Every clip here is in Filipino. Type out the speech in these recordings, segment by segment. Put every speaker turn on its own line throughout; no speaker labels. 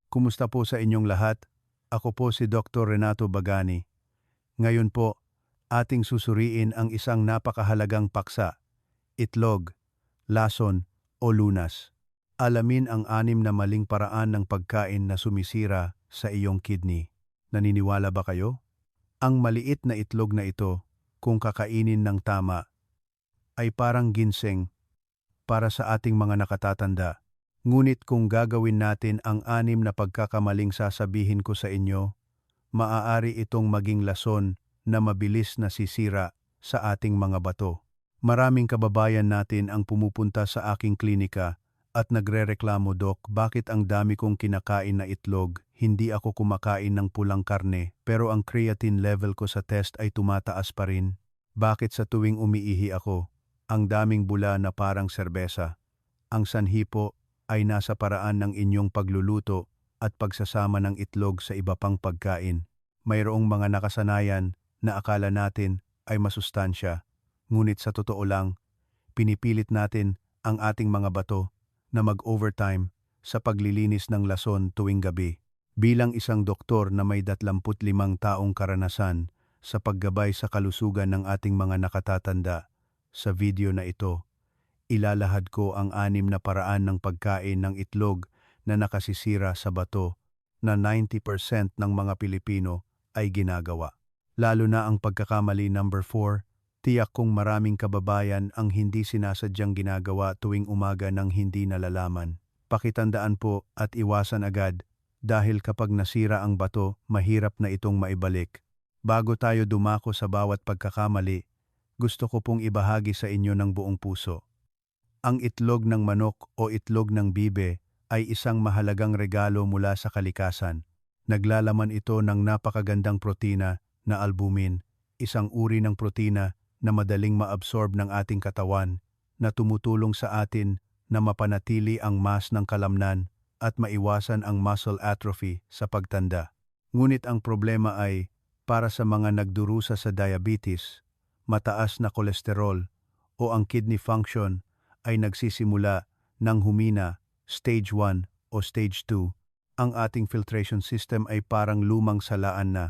Kumusta po sa inyong lahat? Ako po si Dr. Renato Bagani. Ngayon po, ating susuriin ang isang napakahalagang paksa, itlog, lason o lunas. Alamin ang 6 na maling paraan ng pagkain na sumisira sa iyong kidney. Naniniwala ba kayo? Ang maliit na itlog na ito, kung kakainin ng tama, ay parang ginseng para sa ating mga nakatatanda. Ngunit kung gagawin natin ang 6 na pagkakamaling sasabihin ko sa inyo, maaari itong maging lason na mabilis na sisira sa ating mga bato. Maraming kababayan natin ang pumupunta sa aking klinika at nagrereklamo, "Dok, bakit ang dami kong kinakain na itlog? Hindi ako kumakain ng pulang karne pero ang creatine level ko sa test ay tumataas pa rin. Bakit sa tuwing umiihi ako, ang daming bula na parang serbesa?" Ang sanhi po ay nasa paraan ng inyong pagluluto at pagsasama ng itlog sa iba pang pagkain. Mayroong mga nakasanayan na akala natin ay masustansya, ngunit sa totoo lang, pinipilit natin ang ating mga bato na mag-overtime sa paglilinis ng lason tuwing gabi. Bilang isang doktor na may 25 taong karanasan sa paggabay sa kalusugan ng ating mga nakatatanda, sa video na ito, ilalahad ko ang 6 na paraan ng pagkain ng itlog na nakasisira sa bato na 90% ng mga Pilipino ay ginagawa. Lalo na ang pagkakamali number 4, tiyak kong maraming kababayan ang hindi sinasadyang ginagawa tuwing umaga ng hindi nalalaman. Pakitandaan po at iwasan agad dahil kapag nasira ang bato, mahirap na itong maibalik. Bago tayo dumako sa bawat pagkakamali, gusto ko pong ibahagi sa inyo ng buong puso. Ang itlog ng manok o itlog ng bibe ay isang mahalagang regalo mula sa kalikasan. Naglalaman ito ng napakagandang protina na albumin, isang uri ng protina na madaling maabsorb ng ating katawan na tumutulong sa atin na mapanatili ang mass ng kalamnan at maiwasan ang muscle atrophy sa pagtanda. Ngunit ang problema ay, para sa mga nagdurusa sa diabetes, mataas na kolesterol o ang kidney function ay nagsisimula ng humina, stage 1 o stage 2, ang ating filtration system ay parang lumang salaan na.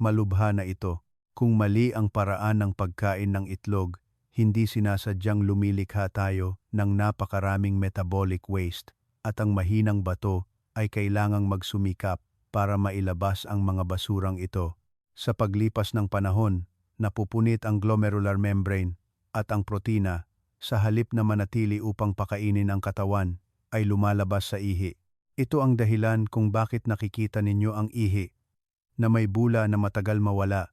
Malubha na ito. Kung mali ang paraan ng pagkain ng itlog, hindi sinasadyang lumilikha tayo ng napakaraming metabolic waste at ang mahinang bato ay kailangang magsumikap para mailabas ang mga basurang ito. Sa paglipas ng panahon, napupunit ang glomerular membrane at ang protina, sa halip na manatili upang pakainin ang katawan, ay lumalabas sa ihi. Ito ang dahilan kung bakit nakikita ninyo ang ihi na may bula na matagal mawala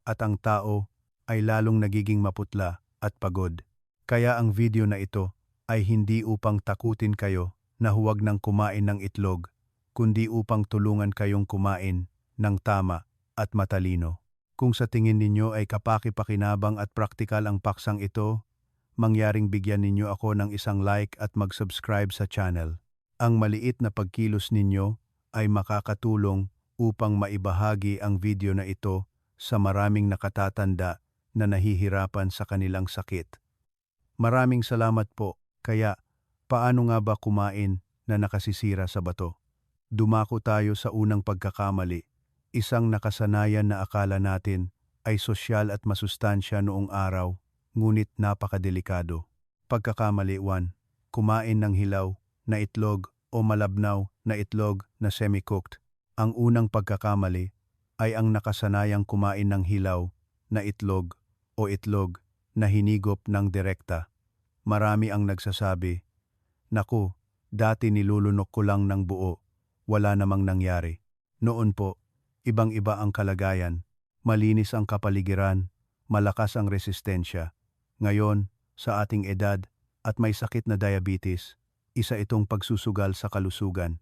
at ang tao ay lalong nagiging maputla at pagod. Kaya ang video na ito ay hindi upang takutin kayo na huwag nang kumain ng itlog, kundi upang tulungan kayong kumain ng tama at matalino. Kung sa tingin ninyo ay kapaki-pakinabang at praktikal ang paksang ito, mangyaring bigyan ninyo ako ng isang like at mag-subscribe sa channel. Ang maliit na pagkilos ninyo ay makakatulong upang maibahagi ang video na ito sa maraming nakatatanda na nahihirapan sa kanilang sakit. Maraming salamat po. Kaya, paano nga ba kumain na nakasisira sa bato? Dumako tayo sa unang pagkakamali, isang nakasanayan na akala natin ay sosyal at masustansya noong araw, ngunit napakadelikado. Pagkakamali 1. Kumain ng hilaw na itlog o malabnaw na itlog na semi-cooked. Ang unang pagkakamali ay ang nakasanayang kumain ng hilaw na itlog o itlog na hinigop ng direkta. Marami ang nagsasabi, "Naku, dati nilulunok ko lang ng buo, wala namang nangyari." Noon po, ibang-iba ang kalagayan, malinis ang kapaligiran, malakas ang resistensya. Ngayon, sa ating edad at may sakit na diabetes, isa itong pagsusugal sa kalusugan.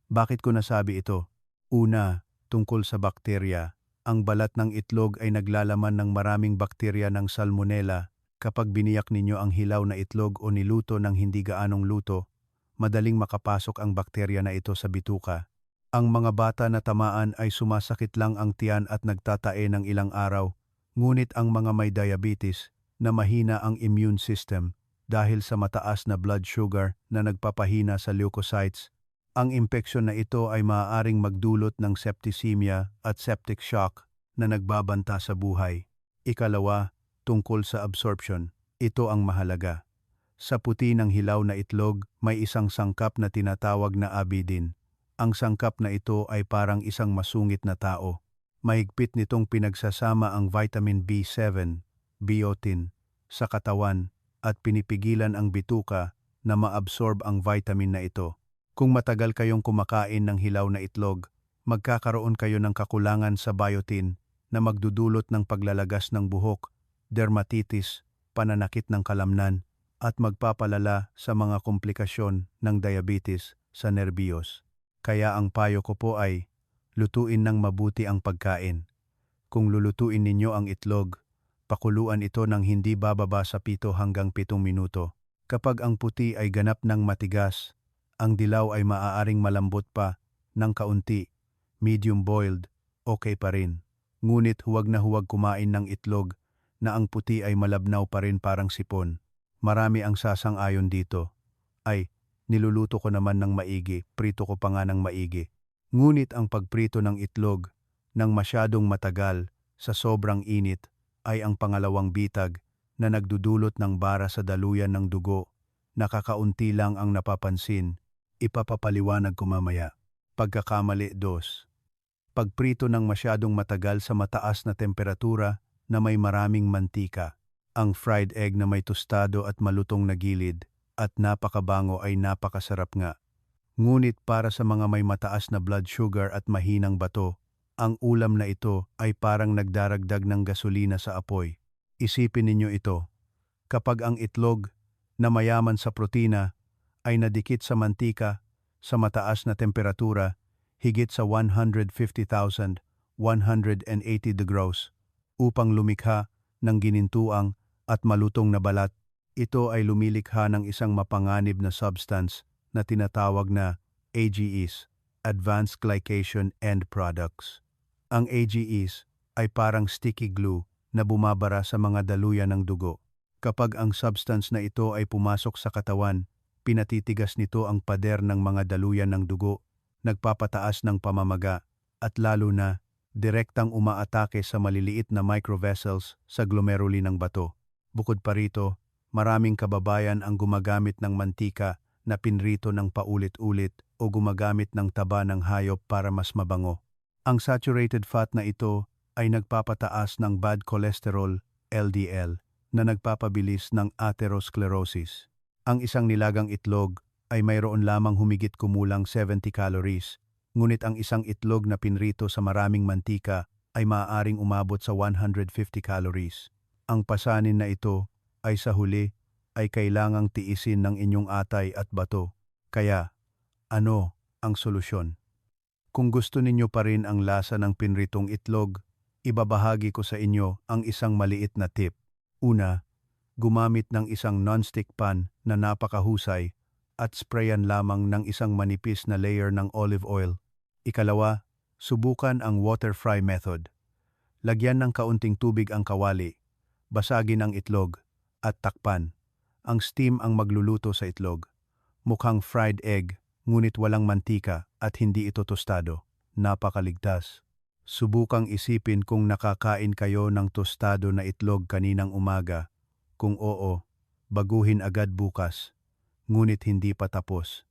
Bakit ko nasabi ito? Una, tungkol sa bakterya. Ang balat ng itlog ay naglalaman ng maraming bakterya ng salmonella. Kapag biniyak ninyo ang hilaw na itlog o niluto ng hindi gaanong luto, madaling makapasok ang bakterya na ito sa bituka. Ang mga bata na tamaan ay sumasakit lang ang tiyan at nagtatae ng ilang araw, ngunit ang mga may diabetes na mahina ang immune system dahil sa mataas na blood sugar na nagpapahina sa leukocytes Ang impeksyon na ito ay maaaring magdulot ng septicemia at septic shock na nagbabanta sa buhay. Ikalawa, tungkol sa absorption. Ito ang mahalaga. Sa puti ng hilaw na itlog, may isang sangkap na tinatawag na abidin. Ang sangkap na ito ay parang isang masungit na tao. Mahigpit nitong pinagsasama ang vitamin B7, biotin, sa katawan at pinipigilan ang bituka na maabsorb ang vitamin na ito. Kung matagal kayong kumakain ng hilaw na itlog, magkakaroon kayo ng kakulangan sa biotin na magdudulot ng paglalagas ng buhok, dermatitis, pananakit ng kalamnan, at magpapalala sa mga komplikasyon ng diabetes sa nerbiyos. Kaya ang payo ko po ay, lutuin ng mabuti ang pagkain. Kung lulutuin ninyo ang itlog, pakuluan ito ng hindi bababa sa 7 hanggang 7 minuto. Kapag ang puti ay ganap ng matigas, ang dilaw ay maaaring malambot pa ng kaunti, medium boiled, okay pa rin. Ngunit huwag na huwag kumain ng itlog na ang puti ay malabnaw pa rin parang sipon. Marami ang sasang-ayon dito. Ay, niluluto ko naman ng maigi, prito ko pa nga ng maigi. Ngunit ang pagprito ng itlog ng masyadong matagal sa sobrang init ay ang pangalawang bitag na nagdudulot ng bara sa daluyan ng dugo. Nakakaunti lang ang napapansin. Ipapapaliwanag ko mamaya. Pagkakamali 2. Pagprito ng masyadong matagal sa mataas na temperatura na may maraming mantika. Ang fried egg na may tostado at malutong na gilid at napakabango ay napakasarap nga. Ngunit para sa mga may mataas na blood sugar at mahinang bato, ang ulam na ito ay parang nagdaragdag ng gasolina sa apoy. Isipin ninyo ito. Kapag ang itlog na mayaman sa protina ay nadikit sa mantika sa mataas na temperatura, higit sa 150,180 degrees, upang lumikha ng ginintuang at malutong na balat, ito ay lumilikha ng isang mapanganib na substance na tinatawag na AGEs, Advanced Glycation End Products. Ang AGEs ay parang sticky glue na bumabara sa mga daluyan ng dugo. Kapag ang substance na ito ay pumasok sa katawan, pinatitigas nito ang pader ng mga daluyan ng dugo, nagpapataas ng pamamaga, at lalo na, direktang umaatake sa maliliit na microvessels sa glomeruli ng bato. Bukod pa rito, maraming kababayan ang gumagamit ng mantika na pinrito ng paulit-ulit o gumagamit ng taba ng hayop para mas mabango. Ang saturated fat na ito ay nagpapataas ng bad cholesterol, LDL, na nagpapabilis ng atherosclerosis. Ang isang nilagang itlog ay mayroon lamang humigit kumulang 70 calories, ngunit ang isang itlog na pinrito sa maraming mantika ay maaaring umabot sa 150 calories. Ang pasanin na ito ay sa huli ay kailangang tiisin ng inyong atay at bato. Kaya, ano ang solusyon? Kung gusto ninyo pa rin ang lasa ng pinritong itlog, ibabahagi ko sa inyo ang isang maliit na tip. Una, gumamit ng isang non-stick pan na napakahusay at sprayan lamang ng isang manipis na layer ng olive oil. Ikalawa, subukan ang water fry method. Lagyan ng kaunting tubig ang kawali, basagin ang itlog, at takpan. Ang steam ang magluluto sa itlog. Mukhang fried egg, ngunit walang mantika at hindi ito tostado. Napakaligtas. Subukang isipin kung nakakain kayo ng tostado na itlog kaninang umaga. Kung oo, baguhin agad bukas. Ngunit hindi pa tapos.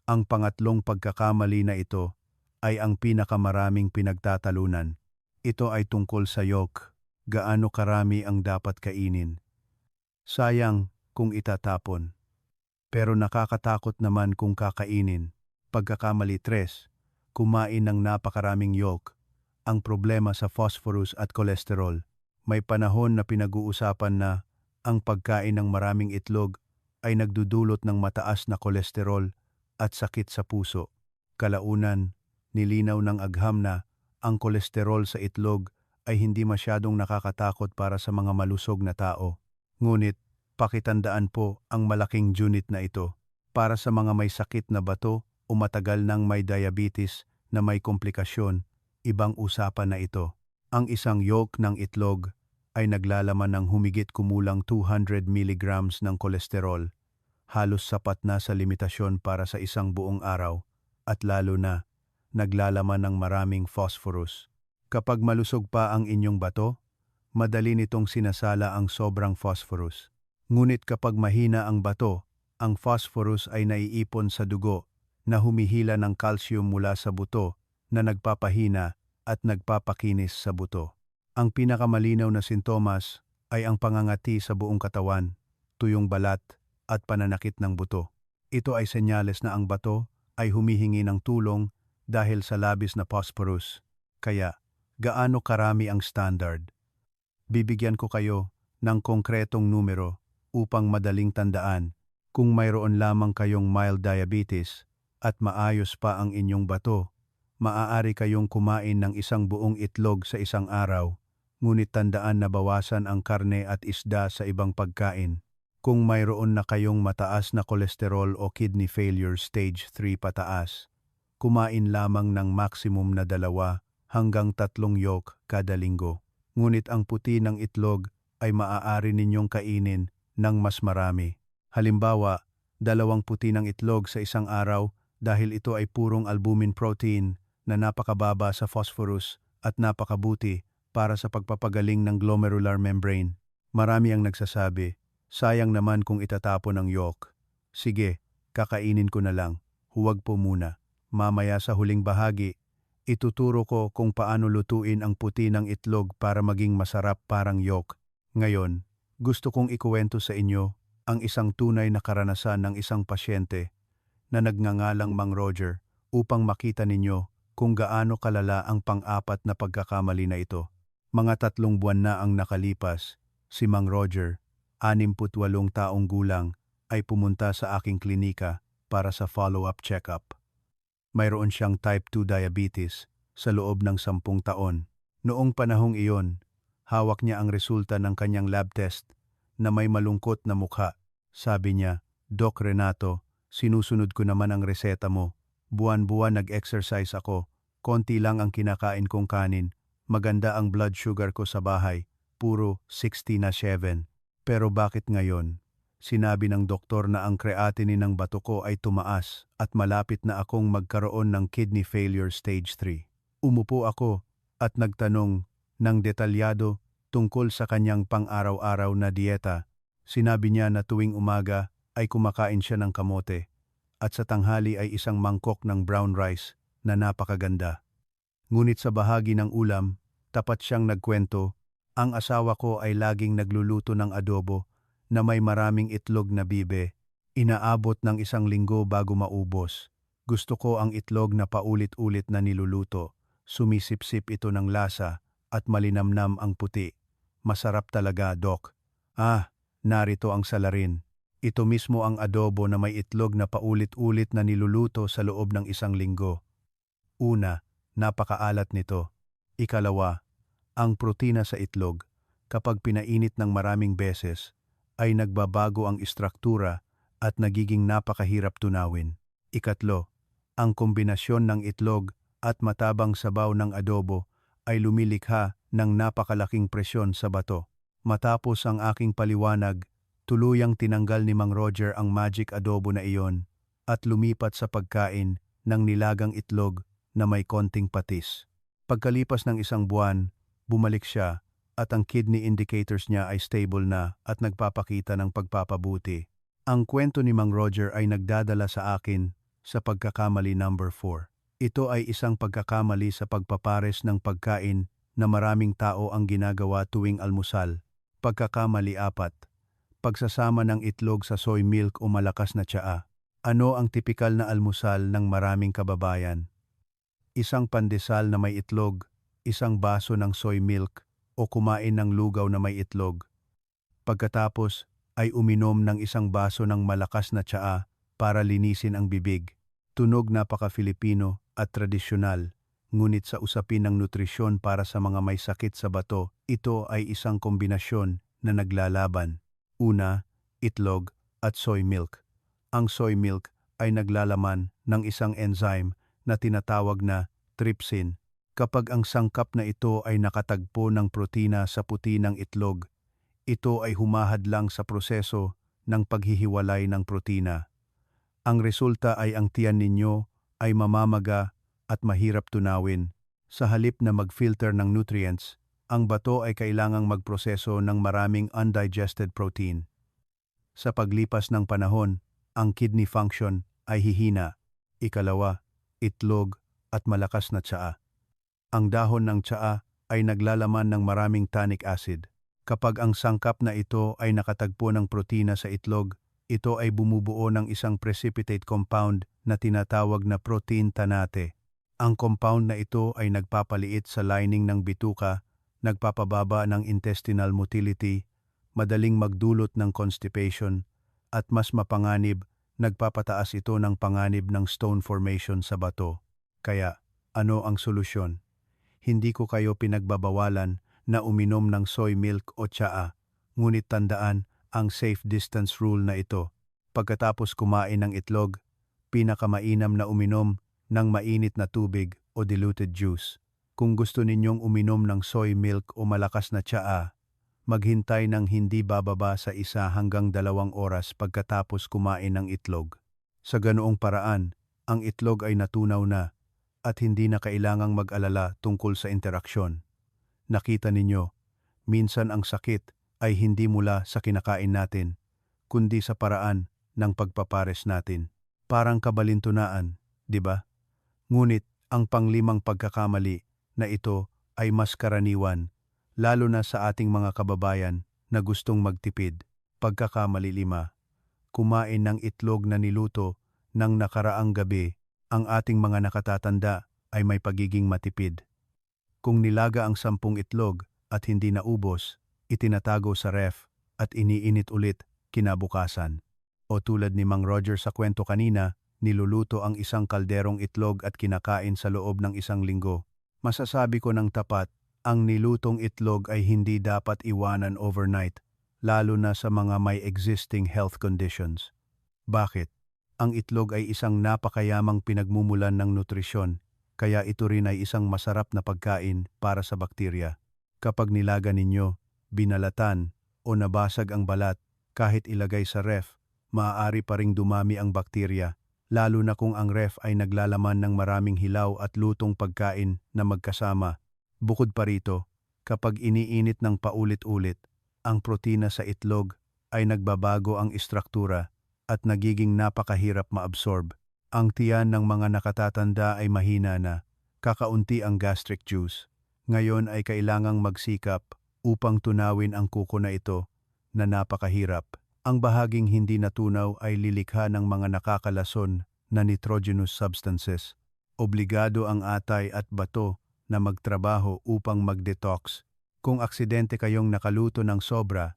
Ang pangatlong pagkakamali na ito ay ang pinakamaraming pinagtatalunan. Ito ay tungkol sa yolk. Gaano karami ang dapat kainin. Sayang kung itatapon. Pero nakakatakot naman kung kakainin. Pagkakamali 3, kumain ng napakaraming yolk. Ang problema sa phosphorus at kolesterol. May panahon na pinag-uusapan na ang pagkain ng maraming itlog ay nagdudulot ng mataas na kolesterol at sakit sa puso. Kalaunan, nilinaw ng agham na ang kolesterol sa itlog ay hindi masyadong nakakatakot para sa mga malusog na tao. Ngunit, pakitandaan po ang malaking unit na ito para sa mga may sakit na bato o matagal nang may diabetes na may komplikasyon, ibang usapan na ito. Ang isang yolk ng itlog ay naglalaman ng humigit kumulang 200 mg ng kolesterol, halos sapat na sa limitasyon para sa isang buong araw. at lalo na naglalaman ng maraming phosphorus. Kapag malusog pa ang inyong bato, madali nitong sinasala ang sobrang phosphorus. Ngunit kapag mahina ang bato, ang phosphorus ay naiipon sa dugo na humihila ng calcium mula sa buto na nagpapahina at nagpapakinis sa buto. Ang pinakamalinaw na sintomas ay ang pangangati sa buong katawan, tuyong balat at pananakit ng buto. Ito ay senyales na ang bato ay humihingi ng tulong dahil sa labis na phosphorus. Kaya, gaano karami ang standard? Bibigyan ko kayo ng konkretong numero upang madaling tandaan. Kung mayroon lamang kayong mild diabetes at maayos pa ang inyong bato, maaari kayong kumain ng isang buong itlog sa isang araw, ngunit tandaan na bawasan ang karne at isda sa ibang pagkain. Kung mayroon na kayong mataas na kolesterol o kidney failure stage 3 pataas, kumain lamang ng maximum na 2 hanggang 3 yolk kada linggo. Ngunit ang puti ng itlog ay maaari ninyong kainin ng mas marami. Halimbawa, 2 puti ng itlog sa isang araw dahil ito ay purong albumin protein na napakababa sa phosphorus at napakabuti para sa pagpapagaling ng glomerular membrane. Marami ang nagsasabi, sayang naman kung itatapon ang yolk. Sige, kakainin ko na lang. Huwag po muna. Mamaya sa huling bahagi, ituturo ko kung paano lutuin ang puti ng itlog para maging masarap parang yolk. Ngayon, gusto kong ikuwento sa inyo ang isang tunay na karanasan ng isang pasyente na nagngangalang Mang Roger upang makita ninyo kung gaano kalala ang pang-apat na pagkakamali na ito. Mga 3 buwan na ang nakalipas, si Mang Roger, 68 taong gulang, ay pumunta sa aking klinika para sa follow-up check-up. Mayroon siyang type 2 diabetes sa loob ng 10 taon. Noong panahong iyon, hawak niya ang resulta ng kanyang lab test na may malungkot na mukha. Sabi niya, "Doc Renato, sinusunod ko naman ang reseta mo. Buwan-buwan nag-exercise ako, konti lang ang kinakain kong kanin, maganda ang blood sugar ko sa bahay, puro 60/7. Pero bakit ngayon?" Sinabi ng doktor na ang creatinine ng bato ko ay tumaas at malapit na akong magkaroon ng kidney failure stage 3. Umupo ako at nagtanong ng detalyado tungkol sa kanyang pang-araw-araw na dieta. Sinabi niya na tuwing umaga ay kumakain siya ng kamote at sa tanghali ay isang mangkok ng brown rice na napakaganda. Ngunit sa bahagi ng ulam, tapat siyang nagkwento, ang asawa ko ay laging nagluluto ng adobo na may maraming itlog na bibe. Inaabot ng 1 linggo bago maubos. Gusto ko ang itlog na paulit-ulit na niluluto. Sumisip-sip ito ng lasa at malinamnam ang puti. Masarap talaga, Doc. Narito ang salarin. Ito mismo ang adobo na may itlog na paulit-ulit na niluluto sa loob ng 1 linggo. Una, napakaalat nito. Ikalawa, ang protina sa itlog, kapag pinainit ng maraming beses, ay nagbabago ang istruktura at nagiging napakahirap tunawin. Ikatlo, ang kombinasyon ng itlog at matabang sabaw ng adobo ay lumilikha ng napakalaking presyon sa bato. Matapos ang aking paliwanag, tuluyang tinanggal ni Mang Roger ang magic adobo na iyon at lumipat sa pagkain ng nilagang itlog na may konting patis. Pagkalipas ng 1 buwan, bumalik siya at ang kidney indicators niya ay stable na at nagpapakita ng pagpapabuti. Ang kwento ni Mang Roger ay nagdadala sa akin sa pagkakamali number 4. Ito ay isang pagkakamali sa pagpapares ng pagkain na maraming tao ang ginagawa tuwing almusal. Pagkakamali 4. Pagsasama ng itlog sa soy milk o malakas na tsaa. Ano ang tipikal na almusal ng maraming kababayan? Isang pandesal na may itlog, isang baso ng soy milk, o kumain ng lugaw na may itlog. Pagkatapos ay uminom ng 1 baso ng malakas na tsaa para linisin ang bibig. Tunog napaka-Filipino at tradisyonal, ngunit sa usapin ng nutrisyon para sa mga may sakit sa bato, ito ay isang kombinasyon na naglalaban. Una, itlog at soy milk. Ang soy milk ay naglalaman ng isang enzyme na tinatawag na trypsin. Kapag ang sangkap na ito ay nakatagpo ng protina sa puti ng itlog, ito ay humahadlang sa proseso ng paghihiwalay ng protina. Ang resulta ay ang tiyan ninyo ay mamamaga at mahirap tunawin. Sa halip na mag-filter ng nutrients, ang bato ay kailangang magproseso ng maraming undigested protein. Sa paglipas ng panahon, ang kidney function ay hihina. Ikalawa, itlog at malakas na tsaa. Ang dahon ng tsaa ay naglalaman ng maraming tannic acid. Kapag ang sangkap na ito ay nakatagpo ng protina sa itlog, ito ay bumubuo ng isang precipitate compound na tinatawag na protein tannate. Ang compound na ito ay nagpapaliit sa lining ng bituka, nagpapababa ng intestinal motility, madaling magdulot ng constipation, at mas mapanganib, nagpapataas ito ng panganib ng stone formation sa bato. Kaya, ano ang solusyon? Hindi ko kayo pinagbabawalan na uminom ng soy milk o tsaa, ngunit tandaan ang safe distance rule na ito. Pagkatapos kumain ng itlog, pinakamainam na uminom ng mainit na tubig o diluted juice. Kung gusto ninyong uminom ng soy milk o malakas na tsaa, maghintay ng hindi bababa sa 1 hanggang 2 oras pagkatapos kumain ng itlog. Sa ganoong paraan, ang itlog ay natunaw na at hindi na kailangang mag-alala tungkol sa interaksyon. Nakita ninyo, minsan ang sakit ay hindi mula sa kinakain natin, kundi sa paraan ng pagpapares natin. Parang kabalintunaan, di ba? Ngunit ang panglimang pagkakamali na ito ay mas karaniwan, lalo na sa ating mga kababayan na gustong magtipid. Pagkakamali 5. Kumain ng itlog na niluto ng nakaraang gabi. Ang ating mga nakatatanda ay may pagiging matipid. Kung nilaga ang 10 itlog at hindi naubos, itinatago sa ref at iniinit ulit kinabukasan. O tulad ni Mang Roger sa kwento kanina, niluluto ang isang kalderong itlog at kinakain sa loob ng 1 linggo. Masasabi ko ng tapat, ang nilutong itlog ay hindi dapat iwanan overnight, lalo na sa mga may existing health conditions. Bakit? Ang itlog ay isang napakayamang pinagmumulan ng nutrisyon, kaya ito rin ay isang masarap na pagkain para sa bakterya. Kapag nilaga ninyo, binalatan, o nabasag ang balat, kahit ilagay sa ref, maaari pa ring dumami ang bakterya, lalo na kung ang ref ay naglalaman ng maraming hilaw at lutong pagkain na magkasama. Bukod pa rito, kapag iniinit ng paulit-ulit, ang protina sa itlog ay nagbabago ang istruktura at nagiging napakahirap maabsorb. Ang tiyan ng mga nakatatanda ay mahina na, kakaunti ang gastric juice. Ngayon ay kailangang magsikap upang tunawin ang kuko na ito na napakahirap. Ang bahaging hindi natunaw ay lilikha ng mga nakakalason na nitrogenous substances. Obligado ang atay at bato na magtrabaho upang mag-detox. Kung aksidente kayong nakaluto ng sobra,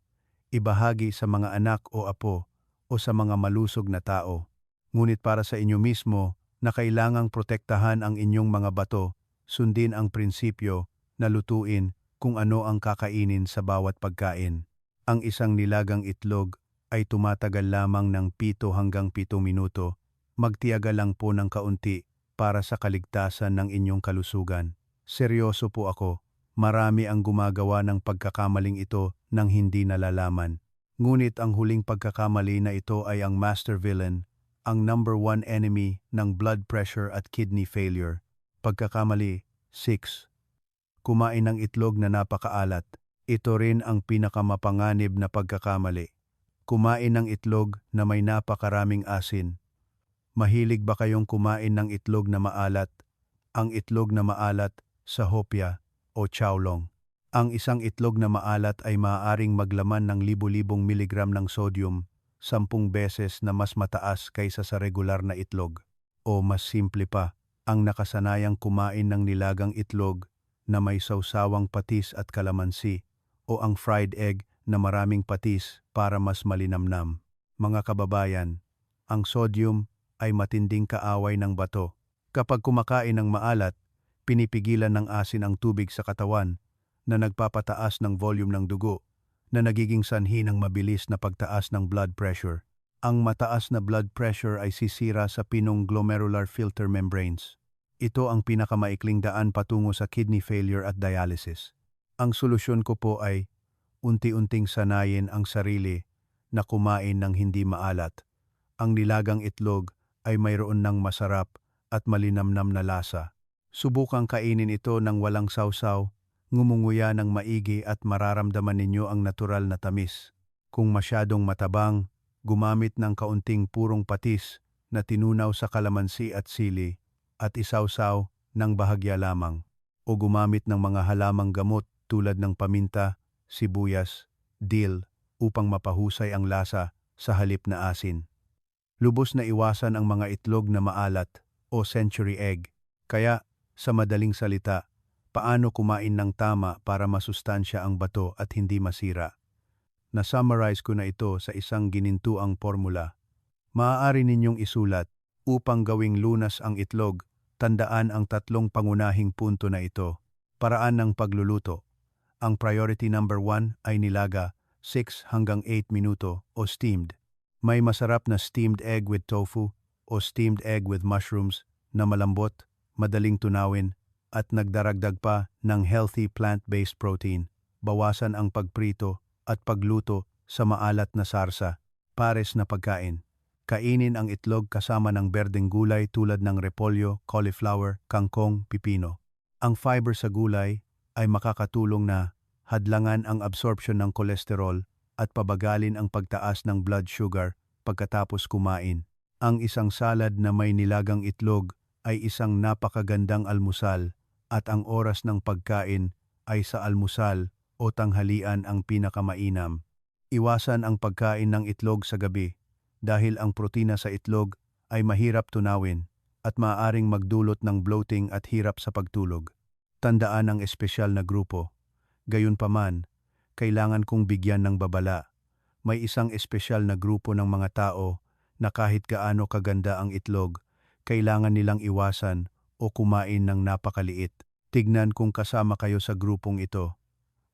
ibahagi sa mga anak o apo o sa mga malusog na tao. Ngunit para sa inyo mismo na kailangang protektahan ang inyong mga bato, sundin ang prinsipyo na lutuin kung ano ang kakainin sa bawat pagkain. Ang isang nilagang itlog ay tumatagal lamang ng 7 hanggang 7 minuto. Magtiyaga lang po ng kaunti para sa kaligtasan ng inyong kalusugan. Seryoso po ako, marami ang gumagawa ng pagkakamaling ito nang hindi nalalaman. Ngunit ang huling pagkakamali na ito ay ang master villain, ang number 1 enemy ng blood pressure at kidney failure. Pagkakamali 6. Kumain ng itlog na napakaalat. Ito rin ang pinakamapanganib na pagkakamali. Kumain ng itlog na may napakaraming asin. Mahilig ba kayong kumain ng itlog na maalat? Ang itlog na maalat sa hopya o chowlong. Ang isang itlog na maalat ay maaaring maglaman ng libu-libong miligram ng sodium, 10 beses na mas mataas kaysa sa regular na itlog. O mas simple pa, ang nakasanayang kumain ng nilagang itlog na may sawsawang patis at kalamansi o ang fried egg na maraming patis para mas malinamnam. Mga kababayan, ang sodium ay matinding kaaway ng bato. Kapag kumakain ng maalat, pinipigilan ng asin ang tubig sa katawan na nagpapataas ng volume ng dugo na nagiging sanhi ng mabilis na pagtaas ng blood pressure. Ang mataas na blood pressure ay sisira sa pinong glomerular filter membranes. Ito ang pinakamaikling daan patungo sa kidney failure at dialysis. Ang solusyon ko po ay unti-unting sanayin ang sarili na kumain ng hindi maalat. Ang nilagang itlog ay mayroon ng masarap at malinamnam na lasa. Subukang kainin ito ng walang sawsaw, ngumunguya ng maigi at mararamdaman ninyo ang natural na tamis. Kung masyadong matabang, gumamit ng kaunting purong patis na tinunaw sa kalamansi at sili at isawsaw ng bahagya lamang. O gumamit ng mga halamang gamot tulad ng paminta, sibuyas, dill upang mapahusay ang lasa sa halip na asin. Lubos na iwasan ang mga itlog na maalat o century egg. Kaya, sa madaling salita, paano kumain ng tama para masustansya ang bato at hindi masira? Na-summarize ko na ito sa isang ginintuang formula. Maaari ninyong isulat, upang gawing lunas ang itlog, tandaan ang tatlong pangunahing punto na ito. Paraan ng pagluluto. Ang priority number 1 ay nilaga, 6 hanggang 8 minuto o steamed. May masarap na steamed egg with tofu o steamed egg with mushrooms na malambot, madaling tunawin, at nagdaragdag pa ng healthy plant-based protein. Bawasan ang pagprito at pagluto sa maalat na sarsa. Pares na pagkain. Kainin ang itlog kasama ng berdeng gulay tulad ng repolyo, cauliflower, kangkong, pipino. Ang fiber sa gulay ay makakatulong na hadlangan ang absorption ng kolesterol at pabagalin ang pagtaas ng blood sugar pagkatapos kumain. Ang isang salad na may nilagang itlog ay isang napakagandang almusal at ang oras ng pagkain ay sa almusal o tanghalian ang pinakamainam. Iwasan ang pagkain ng itlog sa gabi dahil ang protina sa itlog ay mahirap tunawin at maaaring magdulot ng bloating at hirap sa pagtulog. Tandaan ang espesyal na grupo. Gayunpaman, kailangan kong bigyan ng babala. May isang espesyal na grupo ng mga tao na kahit gaano kaganda ang itlog, kailangan nilang iwasan o kumain ng napakaliit. Tignan kung kasama kayo sa grupong ito.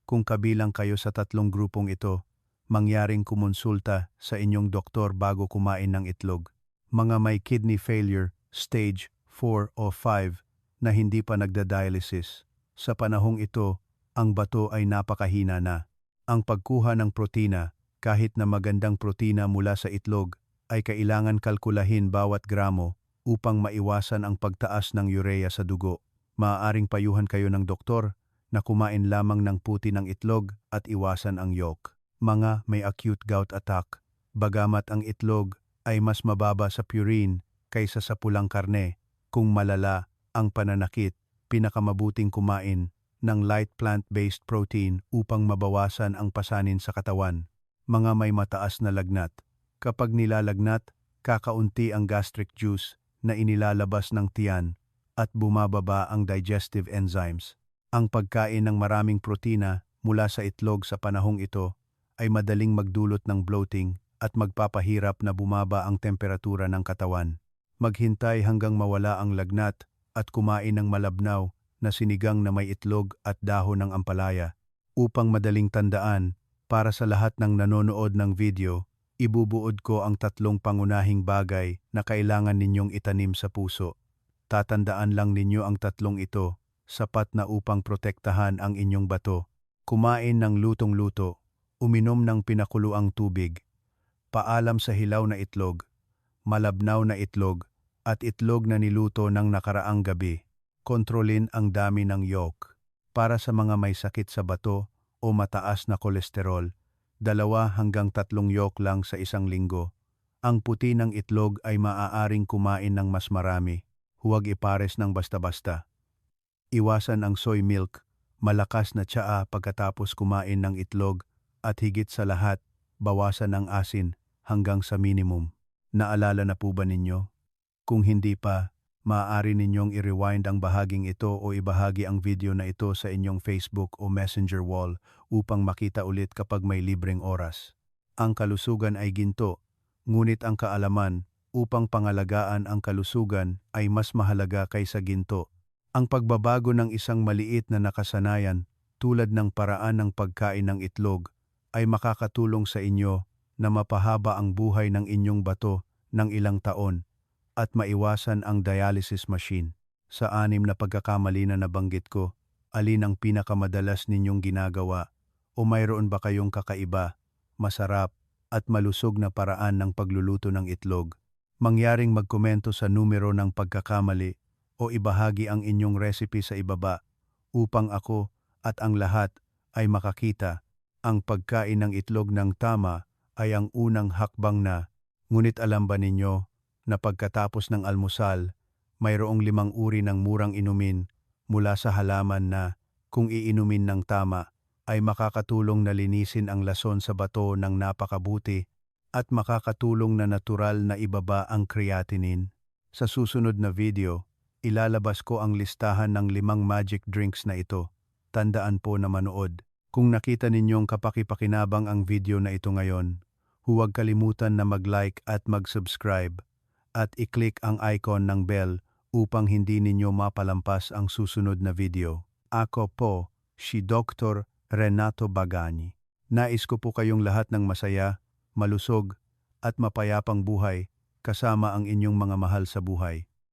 Kung kabilang kayo sa tatlong grupong ito, mangyaring kumonsulta sa inyong doktor bago kumain ng itlog. Mga may kidney failure, stage 4 o 5 na hindi pa nagda-dialysis. Sa panahong ito, ang bato ay napakahina na. Ang pagkuha ng protina, kahit na magandang protina mula sa itlog, ay kailangan kalkulahin bawat gramo upang maiwasan ang pagtaas ng urea sa dugo. Maaaring payuhan kayo ng doktor na kumain lamang ng puti ng itlog at iwasan ang yolk. Mga may acute gout attack, bagamat ang itlog ay mas mababa sa purine kaysa sa pulang karne. Kung malala ang pananakit, pinakamabuting kumain ng light plant-based protein upang mabawasan ang pasanin sa katawan. Mga may mataas na lagnat, kapag nilalagnat, kakaunti ang gastric juice na inilalabas ng tiyan at bumababa ang digestive enzymes. Ang pagkain ng maraming protina mula sa itlog sa panahong ito ay madaling magdulot ng bloating at magpapahirap na bumaba ang temperatura ng katawan. Maghintay hanggang mawala ang lagnat at kumain ng malabnaw na sinigang na may itlog at dahon ng ampalaya. Upang madaling tandaan, para sa lahat ng nanonood ng video, ibubuod ko ang tatlong pangunahing bagay na kailangan ninyong itanim sa puso. Tatandaan lang ninyo ang tatlong ito, sapat na upang protektahan ang inyong bato. Kumain ng lutong-luto, uminom ng pinakuluang tubig, paalam sa hilaw na itlog, malabnaw na itlog, at itlog na niluto ng nakaraang gabi. Kontrolin ang dami ng yolk. Para sa mga may sakit sa bato o mataas na kolesterol, 2 hanggang 3 yolk lang sa isang linggo. Ang puti ng itlog ay maaaring kumain ng mas marami. Huwag ipares ng basta-basta. Iwasan ang soy milk, malakas na tsaa pagkatapos kumain ng itlog, at higit sa lahat, bawasan ang asin hanggang sa minimum. Naalala na po ba ninyo? Kung hindi pa, maaari ninyong i-rewind ang bahaging ito o ibahagi ang video na ito sa inyong Facebook o Messenger wall upang makita ulit kapag may libreng oras. Ang kalusugan ay ginto, ngunit ang kaalaman upang pangalagaan ang kalusugan ay mas mahalaga kaysa ginto. Ang pagbabago ng isang maliit na nakasanayan tulad ng paraan ng pagkain ng itlog ay makakatulong sa inyo na mapahaba ang buhay ng inyong bato ng ilang taon at maiwasan ang dialysis machine. Sa 6 na pagkakamali na nabanggit ko, alin ang pinakamadalas ninyong ginagawa o mayroon ba kayong kakaiba, masarap at malusog na paraan ng pagluluto ng itlog? mangyaring magkomento sa numero ng pagkakamali o ibahagi ang inyong recipe sa ibaba upang ako at ang lahat ay makakita. Ang pagkain ng itlog ng tama ay ang unang hakbang na, ngunit alam ba ninyo na pagkatapos ng almusal, mayroong 5 uri ng murang inumin mula sa halaman na kung iinumin ng tama ay makakatulong na linisin ang lason sa bato ng napakabuti at makakatulong na natural na ibaba ang creatinine. Sa susunod na video, ilalabas ko ang listahan ng 5 magic drinks na ito. Tandaan po na manood. Kung nakita ninyong kapakipakinabang ang video na ito ngayon, huwag kalimutan na mag-like at mag-subscribe at i-click ang icon ng bell upang hindi ninyo mapalampas ang susunod na video. Ako po, si Dr. Renato Bagani. Nais ko po kayong lahat ng masaya, malusog, at mapayapang buhay kasama ang inyong mga mahal sa buhay.